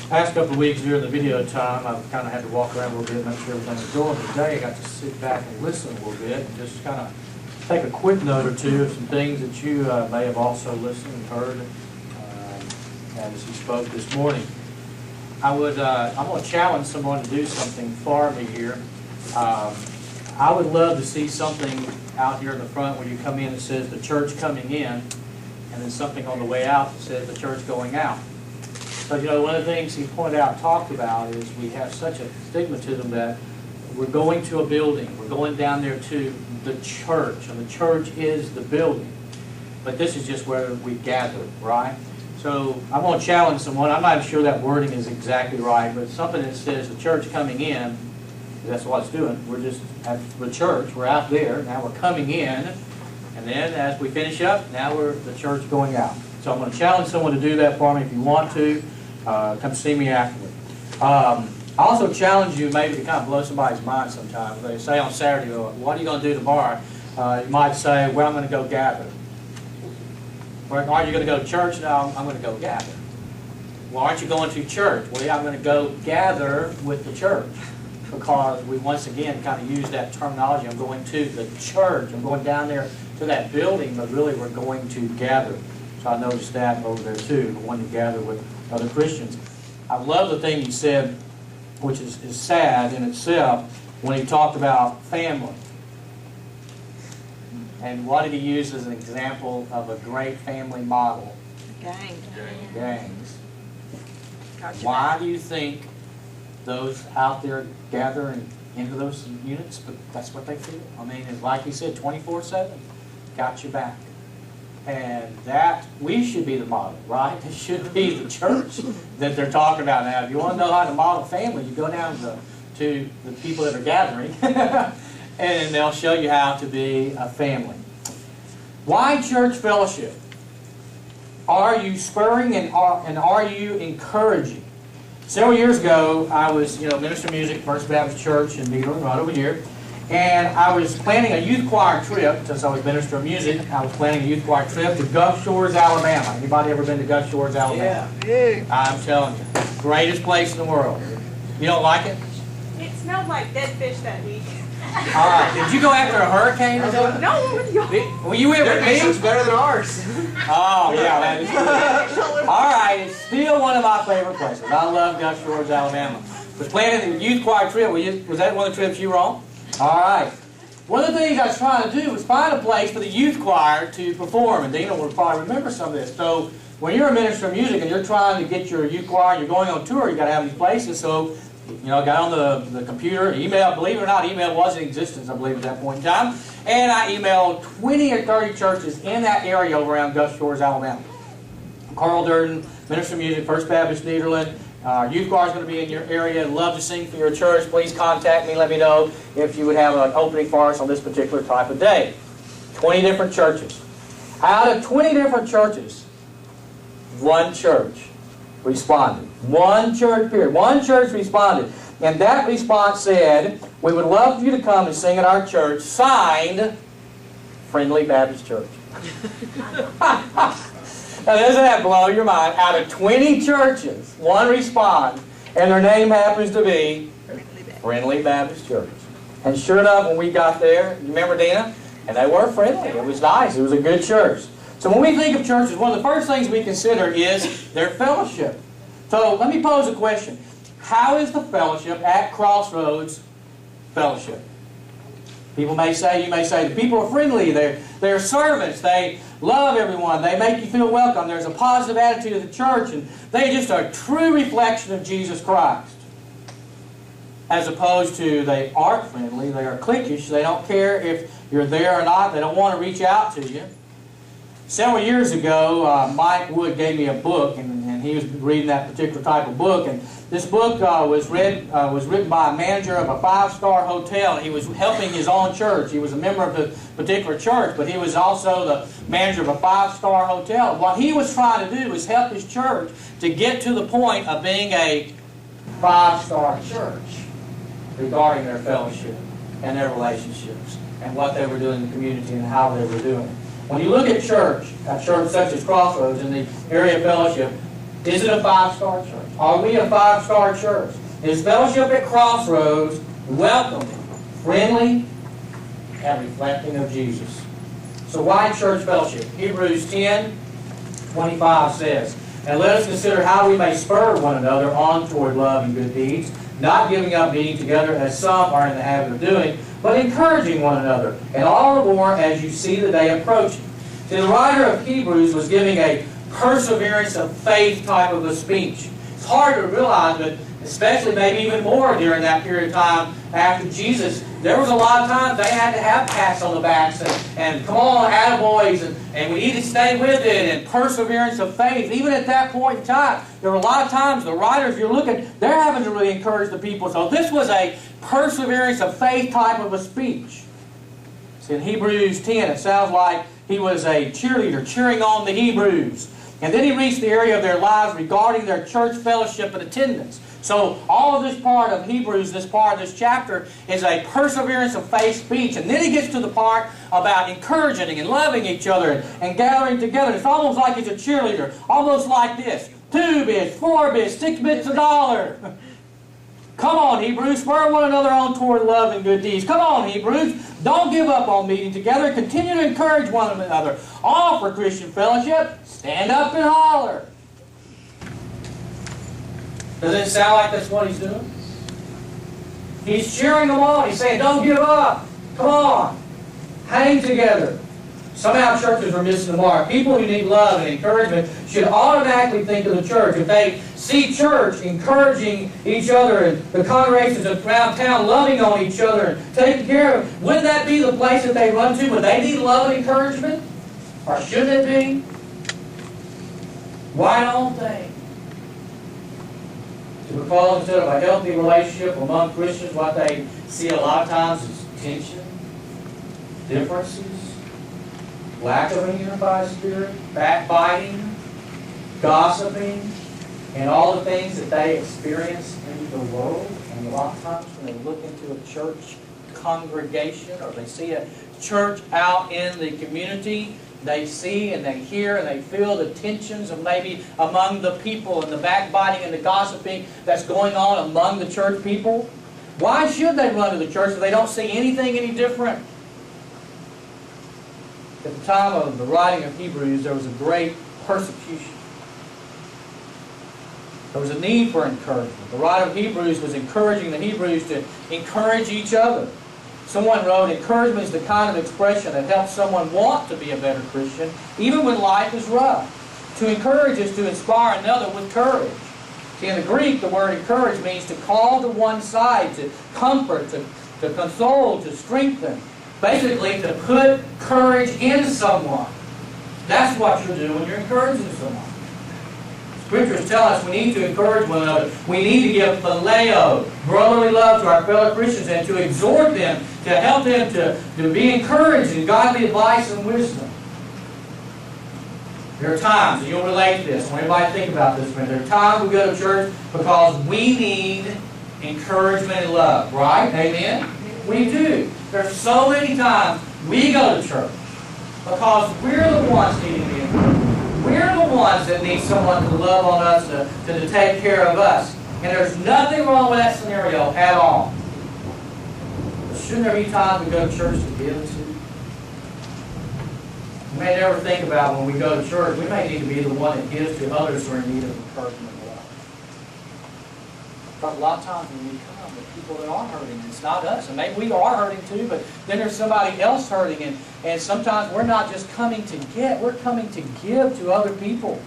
Past couple of weeks during the video time, I've kind of had to walk around a little bit, make sure everything's going. Today I got to sit back and listen a little bit and just kind of take a quick note or two of some things that you may have also listened and heard as you spoke this morning. I'm going to challenge someone to do something for me here. I would love to see something out here in the front where you come in that says the church coming in, and then something on the way out that says the church going out. But you know, one of the things he pointed out and talked about is we have such a stigmatism that we're going to a building, we're going down there to the church, and the church is the building. But this is just where we gather, right? So I'm going to challenge someone. I'm not sure that wording is exactly right, but something that says the church coming in, that's what it's doing. We're just at the church, we're out there, now we're coming in, and then as we finish up, now we're the church going out. So I'm going to challenge someone to do that for me. If you want to, come see me afterward. I also challenge you maybe to kind of blow somebody's mind sometimes. They say on Saturday, well, what are you going to do tomorrow? You might say, well, I'm going to go gather. Or are you going to go to church? No, I'm going to go gather. Well, aren't you going to church? Well, yeah, I'm going to go gather with the church. Because we once again kind of use that terminology. I'm going to the church. I'm going down there to that building, but really we're going to gather. So I noticed that over there too, the one to gather with other Christians. I love the thing he said, which is sad in itself, when he talked about family. And what did he use as an example of a great family model? Gangs. Why do you think those out there gather into those units? But that's what they feel. I mean, it's like he said, 24/7, got your back. And that, we should be the model, right? It should be the church that they're talking about now. If you want to know how to model family, you go down to the people that are gathering, and they'll show you how to be a family. Why church fellowship? Are you spurring and are you encouraging? Several years ago, I was, minister of music, First Baptist Church in Nederland, right over here. And I was planning a youth choir trip, since I was minister of music. I was planning a youth choir trip to Gulf Shores, Alabama. Anybody ever been to Gulf Shores, Alabama? Yeah. I'm telling you, greatest place in the world. You don't like it? It smelled like dead fish that week. All right. Did you go after a hurricane or something? No. Were you ever with me? It's better than ours. Oh, yeah. That is true. All right. It's still one of my favorite places. I love Gulf Shores, Alabama. Was planning the youth choir trip. Was that one of the trips you were on? All right. One of the things I was trying to do was find a place for the youth choir to perform. And Dina will probably remember some of this. So when you're a minister of music and you're trying to get your youth choir, you're going on tour, you've got to have these places. So, I got on the computer, email, believe it or not, email was in existence, I believe, at that point in time. And I emailed 20 or 30 churches in that area over around Gulf Shores, Alabama. Carl Durden, minister of music, First Baptist Nederland. Youth choir is going to be in your area. I'd love to sing for your church. Please contact me. Let me know if you would have an opening for us on this particular type of day. 20 different churches. Out of 20 different churches, one church responded. One church, period. One church responded. And that response said, we would love for you to come and sing at our church. Signed, Friendly Baptist Church. Now, doesn't that blow your mind? Out of 20 churches, one responds, and their name happens to be Friendly Baptist Church. And sure enough, when we got there, you remember Dina? And they were friendly. It was nice. It was a good church. So when we think of churches, one of the first things we consider is their fellowship. So let me pose a question. How is the fellowship at Crossroads fellowship? People may say, you may say, the people are friendly, they're servants, they love everyone, they make you feel welcome, there's a positive attitude of the church, and they just are a true reflection of Jesus Christ. As opposed to they aren't friendly, they are cliquish, they don't care if you're there or not, they don't want to reach out to you. Several years ago, Mike Wood gave me a book, and he was reading that particular type of book. And this book was written by a manager of a 5-star hotel. He was helping his own church. He was a member of the particular church, but he was also the manager of a 5-star hotel. What he was trying to do was help his church to get to the point of being a 5-star church regarding their fellowship and their relationships and what they were doing in the community and how they were doing it. When you look at church, a church such as Crossroads in the area of fellowship, Is it a five-star church? Are we a five-star church? Is fellowship at Crossroads welcoming, friendly, and reflecting of Jesus? So why church fellowship? Hebrews 10:25 says, "And let us consider how we may spur one another on toward love and good deeds, not giving up meeting together as some are in the habit of doing, but encouraging one another, and all the more as you see the day approaching." See, the writer of Hebrews was giving a perseverance of faith type of a speech. It's hard to realize, but especially maybe even more during that period of time after Jesus, there was a lot of times they had to have pats on the backs and come on, attaboys, and we need to stay with it, and perseverance of faith. Even at that point in time, there were a lot of times the writers, you're looking, they're having to really encourage the people. So this was a perseverance of faith type of a speech. See, in Hebrews 10, it sounds like he was a cheerleader cheering on the Hebrews. And then he reached the area of their lives regarding their church fellowship and attendance. So all of this part of Hebrews, this part of this chapter, is a perseverance of faith speech. And then he gets to the part about encouraging and loving each other and gathering together. It's almost like he's a cheerleader. Almost like this. 2 bits, 4 bits, 6 bits a dollar. Come on, Hebrews. Spur one another on toward love and good deeds. Come on, Hebrews. Don't give up on meeting together. Continue to encourage one another. Offer Christian fellowship. Stand up and holler. Doesn't it sound like that's what he's doing? He's cheering them on. He's saying, don't give up. Come on. Hang together. Somehow churches are missing the mark. People who need love and encouragement should automatically think of the church. If they see church encouraging each other and the congregations around town loving on each other and taking care of, wouldn't that be the place that they run to when they need love and encouragement? Or shouldn't it be? Why don't they? Because instead of a healthy relationship among Christians, what they see a lot of times is tension, differences, lack of a unified spirit, backbiting, gossiping, and all the things that they experience in the world. And a lot of times when they look into a church congregation or they see a church out in the community, they see and they hear and they feel the tensions of maybe among the people and the backbiting and the gossiping that's going on among the church people. Why should they run to the church if they don't see anything any different? At the time of the writing of Hebrews, there was a great persecution. There was a need for encouragement. The writer of Hebrews was encouraging the Hebrews to encourage each other. Someone wrote, encouragement is the kind of expression that helps someone want to be a better Christian, even when life is rough. To encourage is to inspire another with courage. See, in the Greek, the word encourage means to call to one side, to comfort, to console, to strengthen. Basically, to put courage in someone. That's what you're doing when you're encouraging someone. Scriptures tell us we need to encourage one another. We need to give phileo, brotherly love to our fellow Christians and to exhort them, to help them to be encouraged in godly advice and wisdom. There are times, and you'll relate to this, I want everybody to think about this, there are times we go to church because we need encouragement and love, right? Amen? We do. There's so many times we go to church because we're the ones needing the encouragement. We're the ones that need someone to love on us, to take care of us. And there's nothing wrong with that scenario at all. But shouldn't there be times we go to church to give to? We may never think about when we go to church, we may need to be the one that gives to others who are in need of encouragement and love. But a lot of times when we come, the people that are hurting, it's not us. And maybe we are hurting too, but then there's somebody else hurting. And sometimes we're not just coming to get, we're coming to give to other people.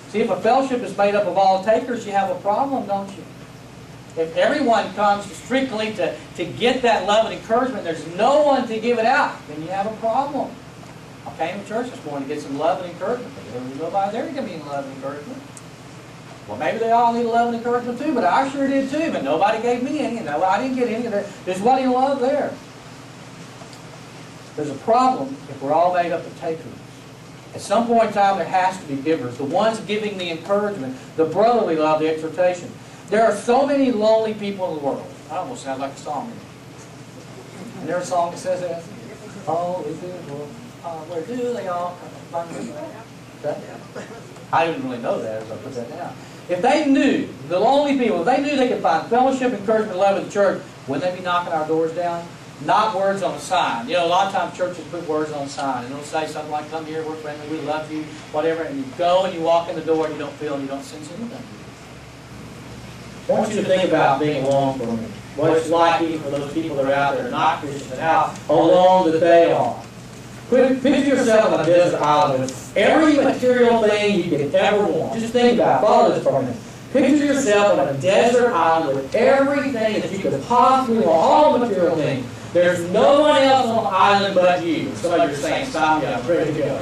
See, if a fellowship is made up of all takers, you have a problem, don't you? If everyone comes strictly to get that love and encouragement, there's no one to give it out, then you have a problem. I came to church this morning to get some love and encouragement. There was nobody there to give me any love and encouragement. Well, maybe they all need love and encouragement too, but I sure did too, but nobody gave me any. No, I didn't get any of that. There's plenty of love there. There's a problem if we're all made up of takers. At some point in time, there has to be givers. The ones giving the encouragement, the brotherly love, the exhortation. There are so many lonely people in the world. I almost sound like a song. Is there a song that says that? Oh, is it? Well, where do they all come from? Okay? I didn't really know that as I put that down. If they knew, the lonely people, if they knew they could find fellowship, encouragement, and love in the church, wouldn't they be knocking our doors down? Not words on a sign. You know, a lot of times churches put words on a sign, and they'll say something like, come here, we're friendly, we love you, whatever, and you go and you walk in the door and you don't feel and you don't sense anything. I want you to think about being alone for a minute. What it's like even for those people that are out there, not Christians, and how alone that they are. Picture yourself on a desert island with every material thing you could ever want. Just think about it. Follow this for a minute. Picture yourself on a desert island with everything that you could possibly want, all the material things. There's no one else on the island but you. Some of you are saying, stop me, I'm ready to go.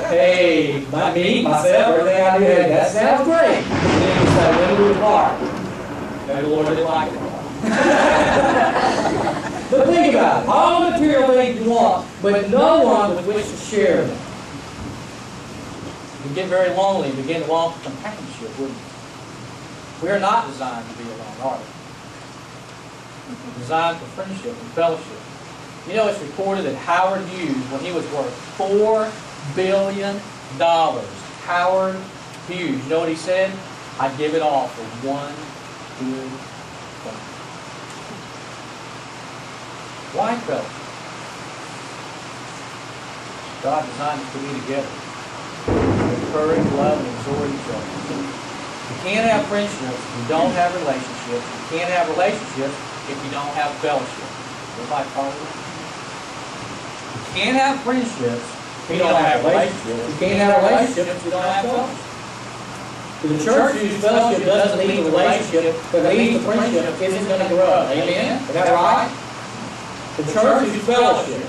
Hey, me, myself, everything I do, that sounds great. And then you say, when do we part? Maybe the Lord didn't like it. But think about it. All the material things you want, but no one with which to share them. You get very lonely and begin to long for companionship, wouldn't you? We are not designed to be alone, are we? We're designed for friendship and fellowship. You know, it's recorded that Howard Hughes, when he was worth $4 billion, Howard Hughes, you know what he said? I'd give it all for one good friend. Why fellowship? God designed us to be together. Encourage, love, and exhort each other. You can't have friendships if you don't have relationships. You can't have relationships if you don't have fellowship. Everybody follow me? You can't have friendships if you don't have relationships. You can't have relationships if you don't have fellowship. The church whose fellowship doesn't lead to relationship, but leads to friendship, isn't going to grow. Amen? Is that right? The church whose fellowship,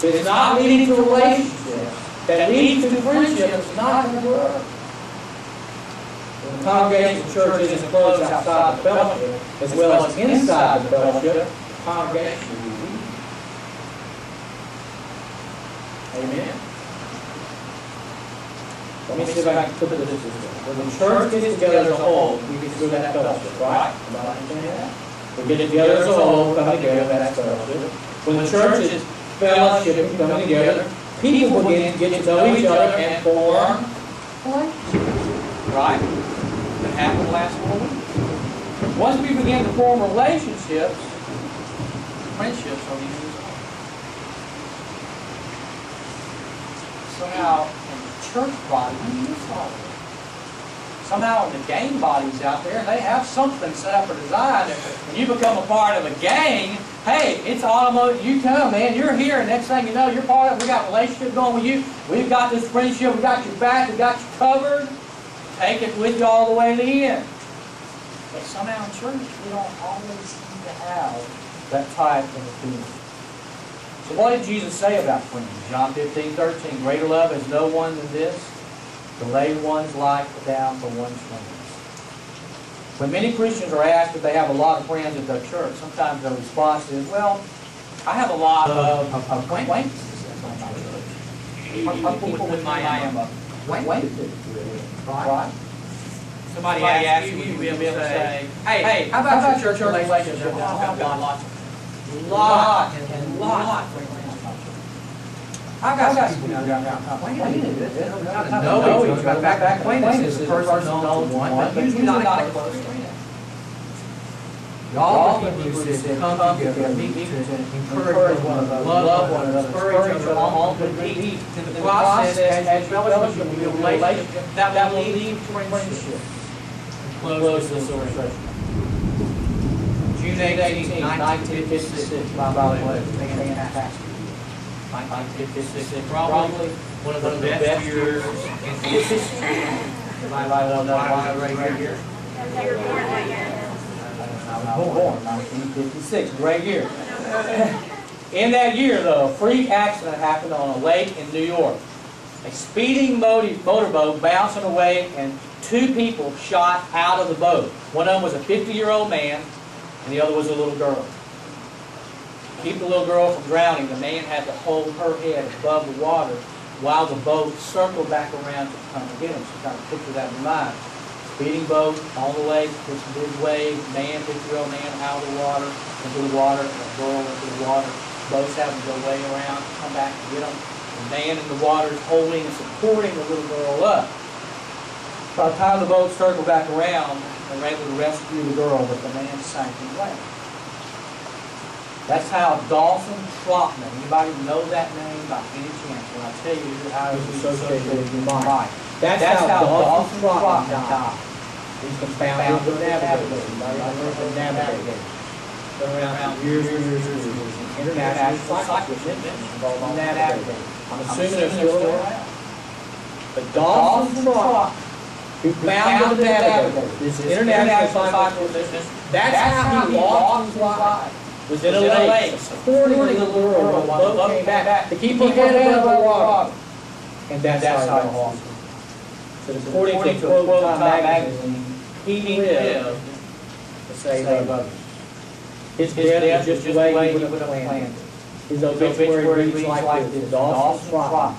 is not leading to relationship, that leads to friendship, is not going to grow. When the congregation of church isn't closed outside the fellowship, as well as inside the fellowship, the congregation will be weak. Amen? Let me see if I can put this this way. When the church gets together as a whole, we get through that fellowship, right? Am I understanding that? We get together as a whole, come together, that's fellowship. When the church is fellowship and coming together, people begin to get to know each other and form relationships. Right? That happened last 4 weeks. Once we begin to form relationships, friendships are the end result. Somehow, in the church body, we miss all of it. Somehow, in the gang bodies out there, they have something set up or designed. When you become a part of a gang, hey, it's almost, you come, man, you're here, and next thing you know, you're part of it. We got a relationship going with you. We've got this friendship. We got your back. We got you covered. Take it with you all the way to the end. But somehow in church, we don't always seem to have that type of a feeling. So what did Jesus say about friends? John 15:13, greater love has no one than this, to lay one's life down for one's friends. When many Christians are asked if they have a lot of friends at their church, sometimes their response is, well, I have a lot of acquaintances at my church. People with my acquaintances. Right? Somebody asks you, you'll be able to say, hey, how about your church relationship? I've got lots and lots. I've got people who are acquaintances is a person knows one, but usually not a close friend. All the people who said come together, meet to encourage one another, love one another, encourage each other on to meet. In the process, as fellowship, we will relationship that will lead to friendship. Close this illustration. June 18, 1956, by the way, fantastic. 1956, probably one of the best years in history. Anybody want to know why right here? You were born that year. I was born 1956, great year. In that year, though, a freak accident happened on a lake in New York. A speeding motorboat bounced on a wave and 2 people shot out of the boat. One of them was a 50-year-old man and the other was a little girl. To keep the little girl from drowning, the man had to hold her head above the water while the boat circled back around to come and get him. So kind of picture that in mind. Speeding boat on the lake, hits a big wave, man, 50-year-old man out of the water, into the water, and a girl into the water. Boats having to go way around, come back and get them. The man in the water is holding and supporting the little girl up. By the time the boat circled back around, they were able to rescue the girl, but the man sank and drowned. That's how Dawson Trotman, anybody know that name by any chance? When I tell you how it's associated with your mind. That's how Dawson Trotman died. He's the founder of the navigator. Been around years and years and years. International cyclist involved in that navigator. I'm assuming they're still around. But Dawson Trotman, who founded the navigator, this international cyclist, that's how he lost his life. Was in a lake, supporting the little girl while the boat came back to keep her head above the water. And that's how he lost her. So according to a quote Time magazine, he lived to save others. His death was just the way he would have planned it. His obituary reads like this: Dawson Trotman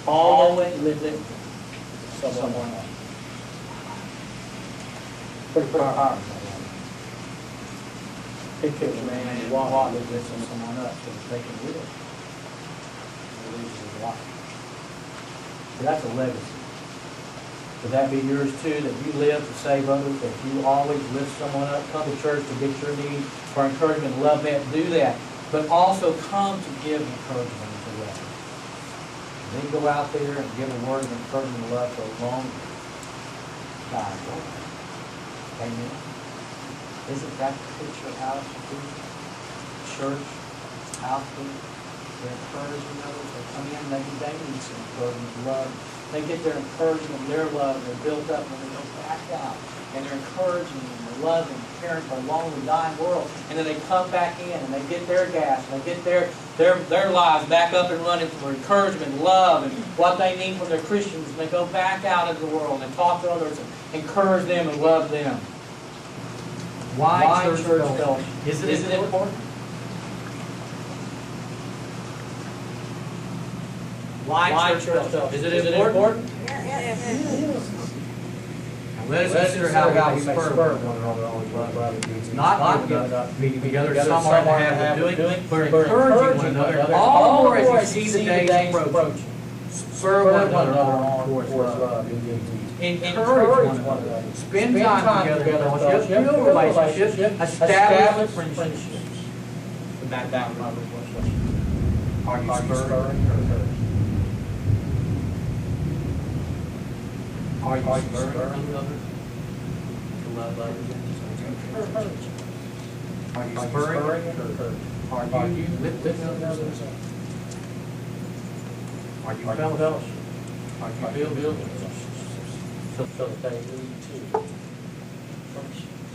always lived it for someone else. Pretty powerful. Picture a man who walks with lifting someone up so that they can live. He loses his life. So that's a legacy. Would that be yours too, that you live to save others, that you always lift someone up, come to church to get your need for encouragement, love that, do that, but also come to give encouragement to others. And then go out there and give a word of encouragement and love for as long as God willing. Amen. Isn't that the picture of how it should be? Church, out there, they're encouraging others. They come in, maybe they need some encouragement, love. They get their encouragement, their love, they're built up, and then they go back out. And they're encouraging and they're loving, caring for a lonely, dying world. And then they come back in and they get their gas and they get their lives back up and running for encouragement, love, and what they need from their Christians. And they go back out into the world and talk to others and encourage them and love them. Why church fellowship? Is it important? Why church fellowship? Is it important? Yes. Let us consider how God we spur one another. It's not giving up meeting together, some are to have of doing, but encouraging one another. All the more as you see the days approaching. Spur one another on towards love. Encourage one another. Spend time together in fellowship, build relationships, establish friendships. And that Robert, are you spurring or encouraging? Are you spurring others to love others and encourage? Are you spurring or encouraging? Are you lifting others up? Are you fellowship? Are you building? So that they lead to friendships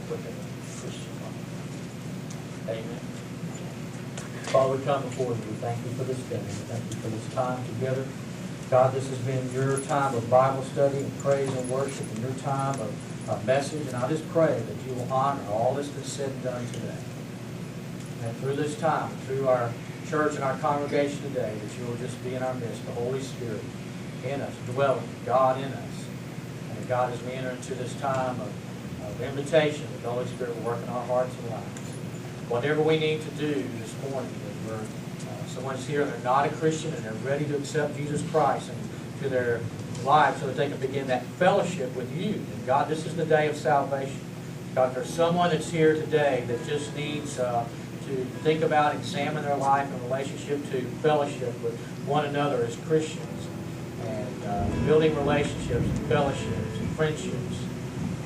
within a Christian life. Amen. Father, we come before you. We thank you for this day. We thank you for this time together. God, this has been your time of Bible study and praise and worship, and your time of message. And I just pray that you will honor all that's been said and done today. And through this time, through our church and our congregation today, that you will just be in our midst, the Holy Spirit in us, dwelling, God in us. And God, as we enter into this time of invitation, the Holy Spirit will work in our hearts and lives. Whatever we need to do this morning, that someone's here and they're not a Christian and they're ready to accept Jesus Christ into their lives so that they can begin that fellowship with you. And God, this is the day of salvation. God, there's someone that's here today that just needs to think about, examine their life in relationship to fellowship with one another as Christians. And building relationships and fellowships and friendships.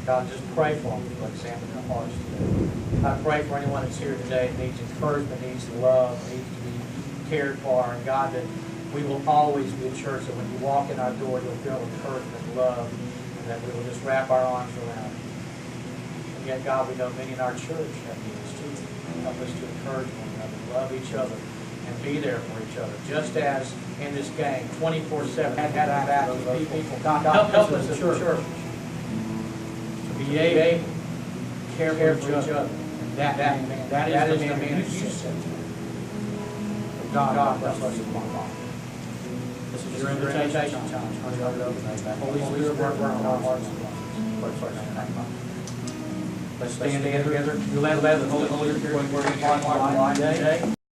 God, just pray for them to examine their hearts today. I pray for anyone that's here today that needs encouragement, needs love, needs to be cared for. And God, that we will always be a church that when you walk in our door, you'll feel encouragement and love, and that we will just wrap our arms around you. And yet, God, we know many in our church have needs too. Help us to encourage one another, love each other, and be there for each other. Just as in this game, 24/7, had our back to people. God, help us as a church to be able to care for each other. And that is the man that you sent. God bless us in my life. This is your invitation time. Holy Spirit, work around our hearts and lives. Let's stand together. You let the Holy Spirit work in our life today.